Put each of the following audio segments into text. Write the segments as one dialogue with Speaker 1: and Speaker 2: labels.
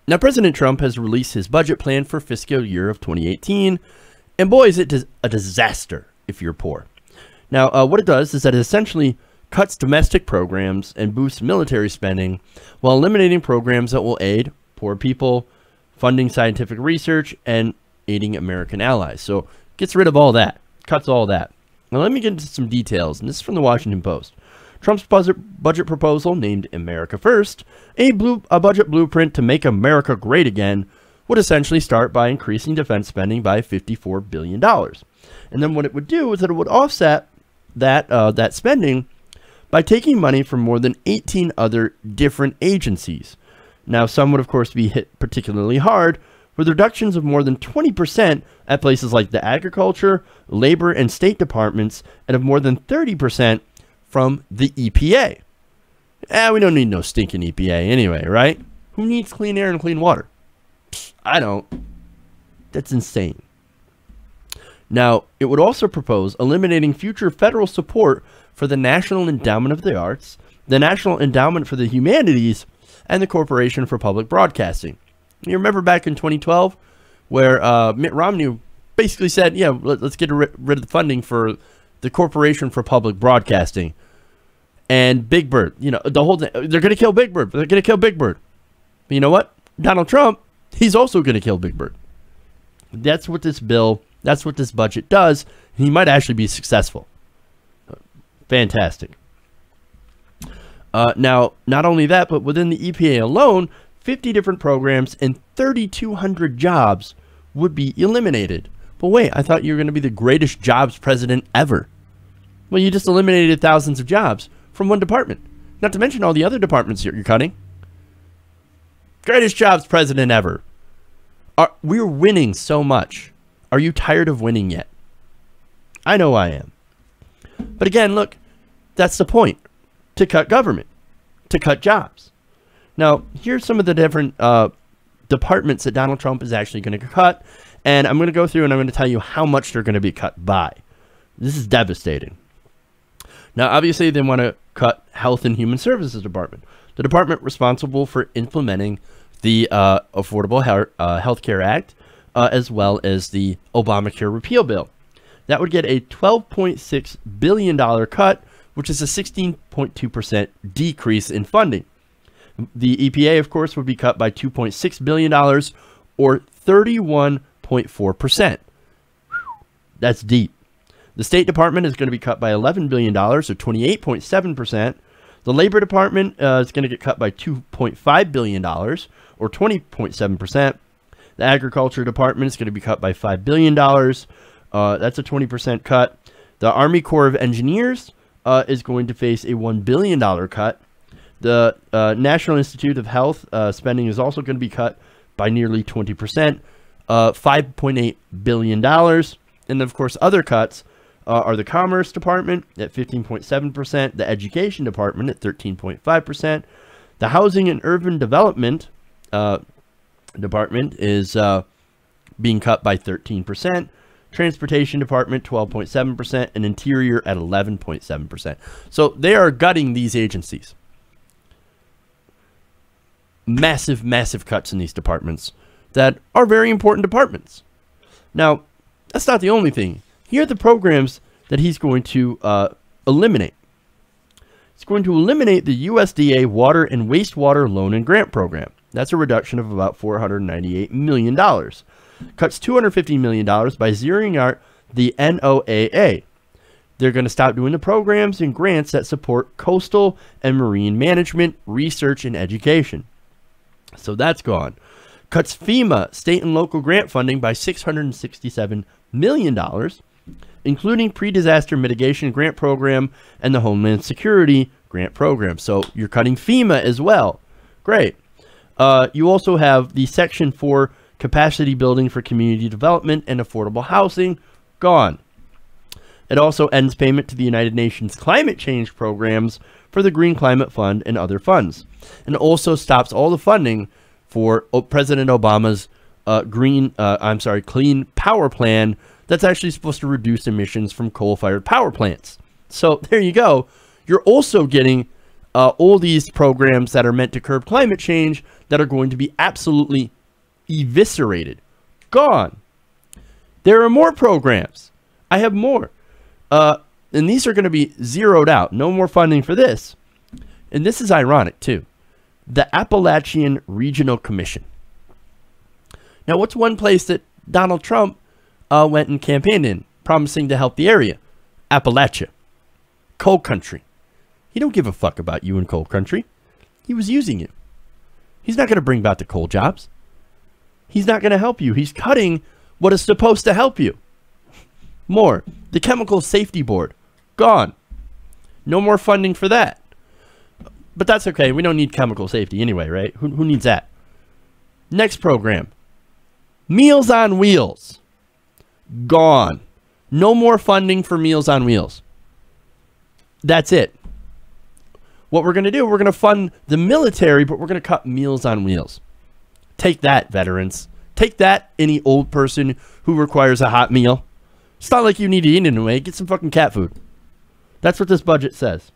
Speaker 1: Now, President Trump has released his budget plan for fiscal year of 2018, and boy, is it a disaster if you're poor. Now, what it does is that it essentially cuts domestic programs and boosts military spending while eliminating programs that will aid poor people, funding scientific research, and aiding American allies. So, gets rid of all that, cuts all that. Now, let me get into some details, and this is from the Washington Post. Trump's budget proposal, named America First, a budget blueprint to make America great again, would essentially start by increasing defense spending by $54 billion. And then what it would do is that it would offset that spending by taking money from more than 18 other different agencies. Now, some would, of course, be hit particularly hard, with reductions of more than 20% at places like the Agriculture, Labor, and State Departments, and of more than 30% from the EPA. We don't need no stinking EPA anyway, right? Who needs clean air and clean water? I don't. That's insane. Now, it would also propose eliminating future federal support for the National Endowment of the Arts, the National Endowment for the Humanities, and the Corporation for Public Broadcasting. You remember back in 2012 where Mitt Romney basically said, yeah, let's get rid of the funding for the Corporation for Public Broadcasting. And Big Bird, you know, the whole thing, they're going to kill Big Bird. They're going to kill Big Bird. But you know what? Donald Trump, he's also going to kill Big Bird. That's what this bill, that's what this budget does. He might actually be successful. Fantastic. Now, not only that, but within the EPA alone, 50 different programs and 3,200 jobs would be eliminated. But wait, I thought you were going to be the greatest jobs president ever. Well, you just eliminated thousands of jobs from one department. Not to mention all the other departments you're cutting. Greatest jobs president ever. We're winning so much. Are you tired of winning yet? I know I am. But again, look, that's the point. To cut government. To cut jobs. Now, here's some of the different departments that Donald Trump is actually going to cut. And I'm going to go through and I'm going to tell you how much they're going to be cut by. This is devastating. Now, obviously, they want to cut Health and Human Services Department, the department responsible for implementing the Affordable Health Care Act, as well as the Obamacare repeal bill. That would get a $12.6 billion cut, which is a 16.2% decrease in funding. The EPA, of course, would be cut by $2.6 billion, or 31.4%. That's deep. The State Department is going to be cut by $11 billion, or 28.7%. The Labor Department is going to get cut by $2.5 billion, or 20.7%. The Agriculture Department is going to be cut by $5 billion. That's a 20% cut. The Army Corps of Engineers is going to face a $1 billion cut. The National Institute of Health spending is also going to be cut by nearly 20%, $5.8 billion. And, of course, other cuts are the Commerce Department at 15.7%, the Education Department at 13.5%, the Housing and Urban Development Department is being cut by 13%, Transportation Department 12.7%, and Interior at 11.7%. So they are gutting these agencies. Massive, massive cuts in these departments that are very important departments. Now, that's not the only thing. Here are the programs that he's going to eliminate. He's going to eliminate the USDA Water and Wastewater Loan and Grant Program. That's a reduction of about $498 million. Cuts $250 million by zeroing out the NOAA. They're going to stop doing the programs and grants that support coastal and marine management, research, and education. So that's gone. Cuts FEMA state and local grant funding by $667 million, including pre-disaster mitigation grant program and the Homeland Security grant program. So you're cutting FEMA as well. Great. You also have the Section 4 capacity building for community development and affordable housing. Gone. It also ends payment to the United Nations climate change programs for the Green Climate Fund and other funds. And also stops all the funding for President Obama's clean power plan that's actually supposed to reduce emissions from coal-fired power plants. So there you go. You're also getting all these programs that are meant to curb climate change that are going to be absolutely eviscerated. Gone. There are more programs. I have more. And these are going to be zeroed out. No more funding for this. And this is ironic, too. The Appalachian Regional Commission. Now, what's one place that Donald Trump went and campaigned in, promising to help the area? Appalachia. Coal country. He don't give a fuck about you in coal country. He was using you. He's not going to bring about the coal jobs. He's not going to help you. He's cutting what is supposed to help you. More. The Chemical Safety Board. Gone. No more funding for that. But that's okay. We don't need chemical safety anyway, right? Who needs that? Next program. Meals on Wheels. Gone. No more funding for Meals on Wheels. That's it. What we're going to do, we're going to fund the military, but we're going to cut Meals on Wheels. Take that, veterans. Take that, any old person who requires a hot meal. It's not like you need to eat anyway. Get some fucking cat food. That's what this budget says.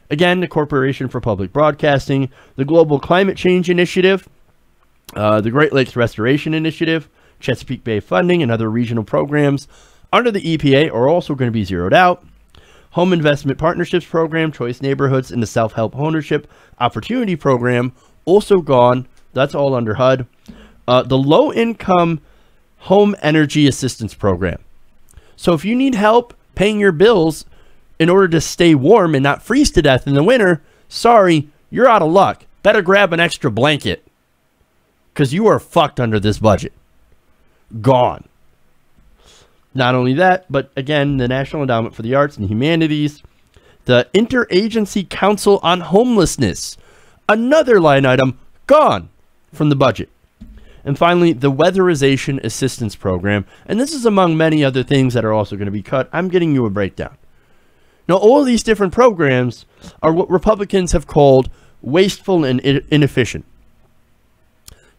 Speaker 1: Again, the Corporation for Public Broadcasting, the Global Climate Change Initiative, the Great Lakes Restoration Initiative, Chesapeake Bay funding, and other regional programs under the EPA are also going to be zeroed out. Home Investment Partnerships Program, Choice Neighborhoods, and the Self-Help Ownership Opportunity Program also gone. That's all under HUD. The Low Income Home Energy Assistance Program. So if you need help paying your bills in order to stay warm and not freeze to death in the winter, sorry, you're out of luck. Better grab an extra blanket, because you are fucked under this budget. Gone. Not only that, but again, the National Endowment for the Arts and Humanities, the Interagency Council on Homelessness, another line item gone from the budget. And finally, the Weatherization Assistance Program, and this is among many other things that are also going to be cut. I'm getting you a breakdown. Now, all of these different programs are what Republicans have called wasteful and inefficient.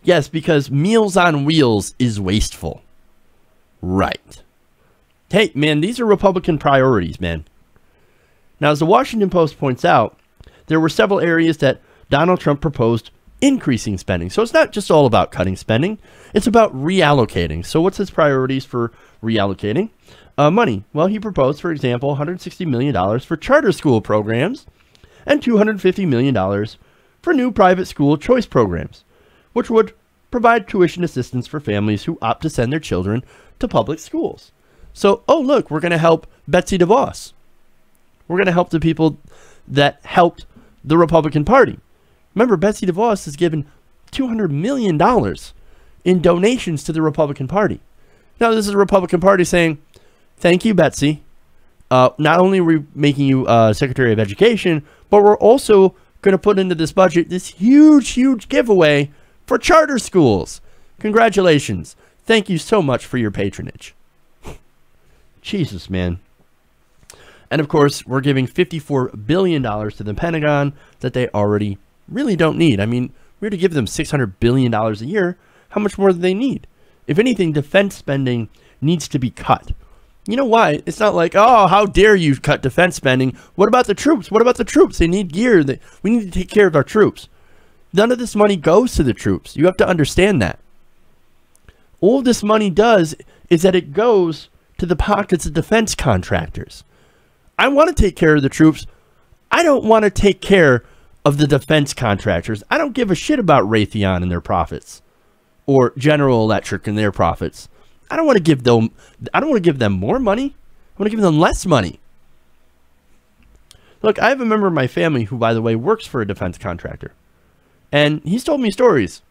Speaker 1: Yes, because Meals on Wheels is wasteful. Right. Hey, man, these are Republican priorities, man. Now, as the Washington Post points out, there were several areas that Donald Trump proposed increasing spending. So it's not just all about cutting spending. It's about reallocating. So what's his priorities for reallocating money? Well, he proposed, for example, $160 million for charter school programs and $250 million for new private school choice programs, which would provide tuition assistance for families who opt to send their children to public schools. So, oh, look, we're going to help Betsy DeVos. We're going to help the people that helped the Republican Party. Remember, Betsy DeVos has given $200 million in donations to the Republican Party. Now, this is the Republican Party saying, thank you, Betsy. Not only are we making you Secretary of Education, but we're also going to put into this budget this huge, huge giveaway for charter schools. Congratulations. Thank you so much for your patronage. Jesus, man. And of course, we're giving $54 billion to the Pentagon that they already really don't need. I mean, we're to give them $600 billion a year. How much more do they need? If anything, defense spending needs to be cut. You know why? It's not like, oh, how dare you cut defense spending? What about the troops? What about the troops? They need gear. We need to take care of our troops. None of this money goes to the troops. You have to understand that. All this money does is that it goes to the pockets of defense contractors. I want to take care of the troops. I don't want to take care of the defense contractors. I don't give a shit about Raytheon and their profits, or General Electric and their profits. I don't want to give them more money. I want to give them less money. Look, I have a member of my family who, by the way, works for a defense contractor. And he's told me stories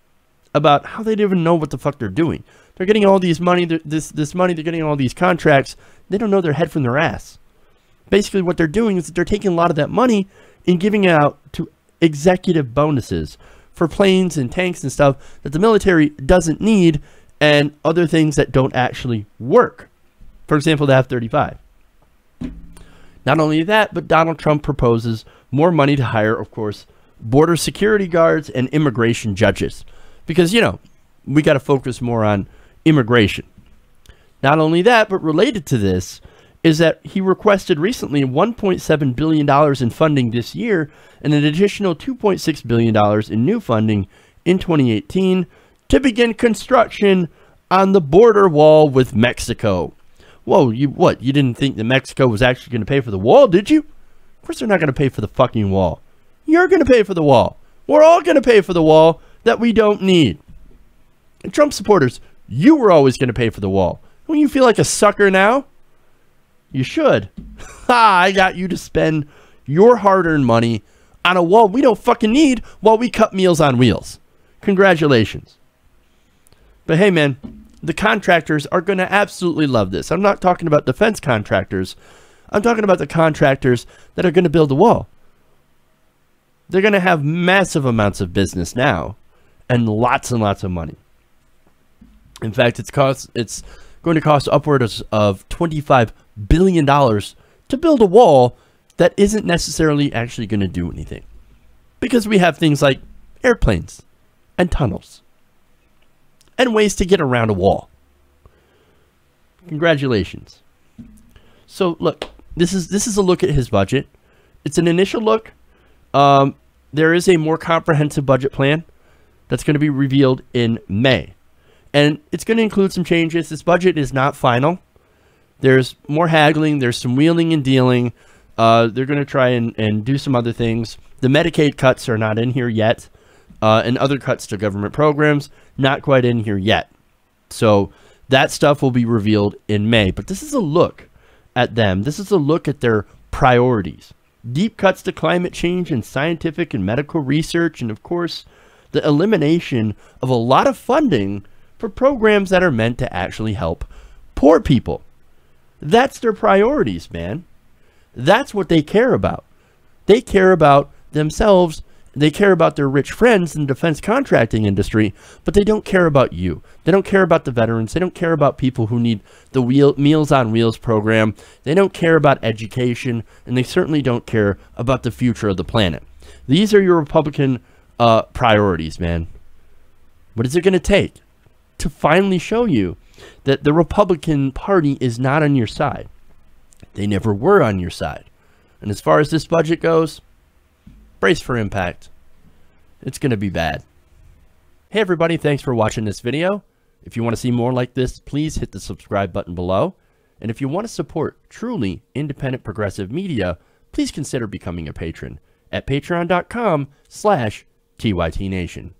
Speaker 1: about how they don't even know what the fuck they're doing. They're getting all these money, this money, they're getting all these contracts. They don't know their head from their ass. Basically, what they're doing is that they're taking a lot of that money and giving it out to executive bonuses for planes and tanks and stuff that the military doesn't need, and other things that don't actually work. For example, the F-35. Not only that, but Donald Trump proposes more money to hire, of course, border security guards and immigration judges. Because, you know, we got to focus more on immigration. Not only that, but related to this is that he requested recently $1.7 billion in funding this year and an additional $2.6 billion in new funding in 2018 to begin construction on the border wall with Mexico. Whoa, you didn't think that Mexico was actually going to pay for the wall, did you? Of course they're not going to pay for the fucking wall. You're going to pay for the wall. We're all going to pay for the wall that we don't need. And Trump supporters, you were always going to pay for the wall. When you feel like a sucker now, you should. Ha, I got you to spend your hard-earned money on a wall we don't fucking need while we cut Meals on Wheels. Congratulations. But hey, man, the contractors are going to absolutely love this. I'm not talking about defense contractors. I'm talking about the contractors that are going to build the wall. They're going to have massive amounts of business now and lots of money. In fact, it's going to cost upwards of $25 billion to build a wall that isn't necessarily actually going to do anything. Because we have things like airplanes and tunnels and ways to get around a wall. Congratulations. So look, this is a look at his budget. It's an initial look. There is a more comprehensive budget plan that's going to be revealed in May. And it's going to include some changes. This budget is not final. There's more haggling. There's some wheeling and dealing. They're going to try and do some other things. The Medicaid cuts are not in here yet. And other cuts to government programs, not quite in here yet. So that stuff will be revealed in May. But this is a look at them. This is a look at their priorities. Deep cuts to climate change and scientific and medical research. And of course, the elimination of a lot of funding for programs that are meant to actually help poor people. That's their priorities, man. That's what they care about. They care about themselves. They care about their rich friends in the defense contracting industry, but they don't care about you. They don't care about the veterans. They don't care about people who need the Meals on Wheels program. They don't care about education, and they certainly don't care about the future of the planet. These are your Republican priorities, man. What is it going to take to finally show you that the Republican Party is not on your side? They never were on your side. And as far as this budget goes, brace for impact. It's going to be bad. Hey everybody, thanks for watching this video. If you want to see more like this, please hit the subscribe button below. And if you want to support truly independent progressive media, please consider becoming a patron at patreon.com/TYTNation.